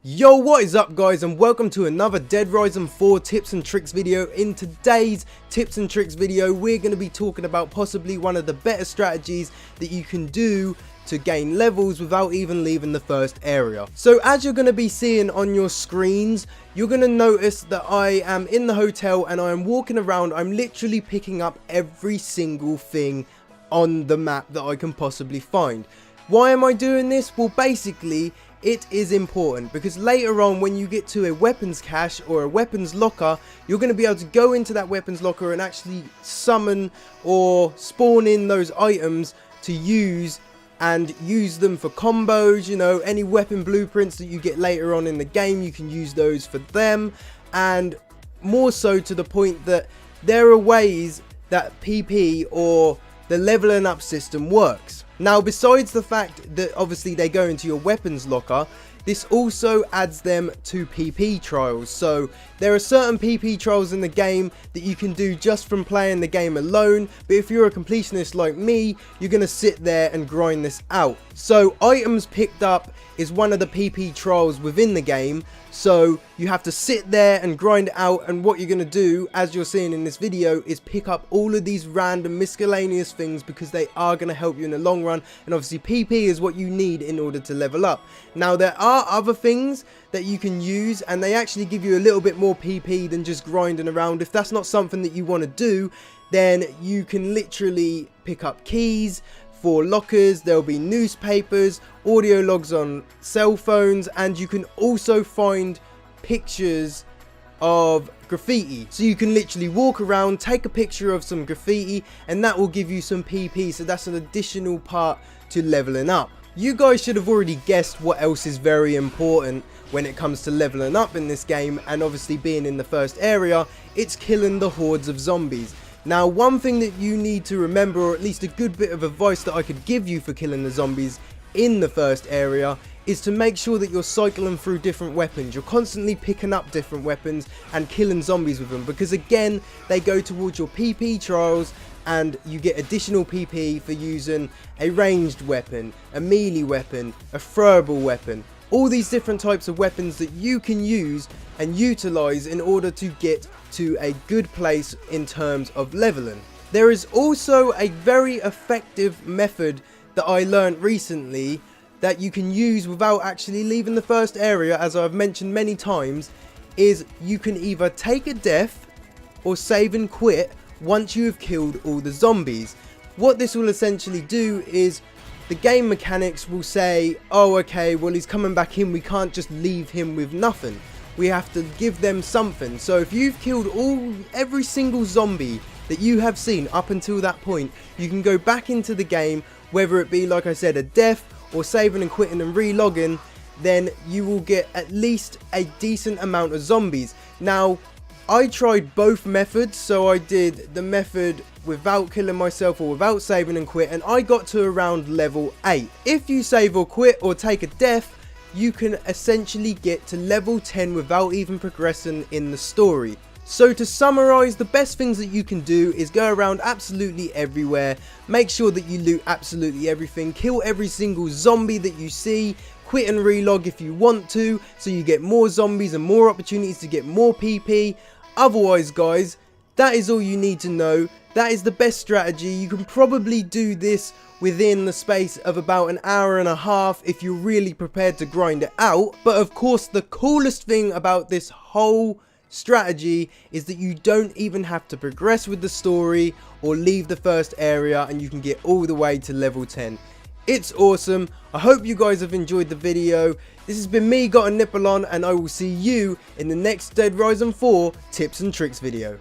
Yo, what is up guys, and welcome to another Dead Rising 4 tips and tricks video. In today's tips and tricks video, we're going to be talking about possibly one of the better strategies that you can do to gain levels without even leaving the first area. So as you're going to be seeing on your screens, you're going to notice that I am in the hotel and I am walking around. I'm literally picking up every single thing on the map that I can possibly find. Why am I doing this? Well, basically it is important because later on when you get to a weapons cache or a weapons locker, you're going to be able to go into that weapons locker and actually summon or spawn in those items to use and use them for combos. You know, any weapon blueprints that you get later on in the game, you can use those for them, and more so to the point that there are ways that PP or the leveling up system works. Now, besides the fact that obviously they go into your weapons locker, this also adds them to PP trials. So there are certain PP trials in the game that you can do just from playing the game alone, but if you're a completionist like me, you're going to sit there and grind this out. So items picked up is one of the PP trials within the game, so you have to sit there and grind it out, and what you're going to do, as you're seeing in this video, is pick up all of these random miscellaneous things because they are going to help you in the long run, and obviously PP is what you need in order to level up. Now there are other things that you can use and they actually give you a little bit more PP than just grinding around. If that's not something that you want to do, then you can literally pick up keys for lockers, there'll be newspapers, audio logs on cell phones, and you can also find pictures of graffiti. So you can literally walk around, take a picture of some graffiti, and that will give you some PP, so that's an additional part to leveling up. You guys should have already guessed what else is very important when it comes to leveling up in this game, and obviously being in the first area, it's killing the hordes of zombies. Now, one thing that you need to remember, or at least a good bit of advice that I could give you for killing the zombies in the first area, is to make sure that you're cycling through different weapons. You're constantly picking up different weapons and killing zombies with them, because again, they go towards your PP trials and you get additional PP for using a ranged weapon, a melee weapon, a throwable weapon. All these different types of weapons that you can use and utilize in order to get to a good place in terms of leveling. There is also a very effective method that I learned recently that you can use without actually leaving the first area, as I've mentioned many times, is you can either take a death or save and quit once you have killed all the zombies. What this will essentially do is the game mechanics will say, oh okay, well he's coming back in, we can't just leave him with nothing. We have to give them something. So if you've killed every single zombie that you have seen up until that point, you can go back into the game, whether it be, like I said, a death or saving and quitting and re-logging, then you will get at least a decent amount of zombies. Now, I tried both methods, so I did the method without killing myself or without saving and quit, and I got to around level 8. If you save or quit or take a death, you can essentially get to level 10 without even progressing in the story. So to summarize, the best things that you can do is go around absolutely everywhere, make sure that you loot absolutely everything, kill every single zombie that you see, quit and relog if you want to, so you get more zombies and more opportunities to get more PP. Otherwise guys, that is all you need to know. That is the best strategy. You can probably do this within the space of about an hour and a half if you're really prepared to grind it out. But of course, the coolest thing about this whole strategy is that you don't even have to progress with the story or leave the first area, and you can get all the way to level 10. It's awesome. I hope you guys have enjoyed the video. This has been me, Got a Nipple On, and I will see you in the next Dead Rising 4 tips and tricks video.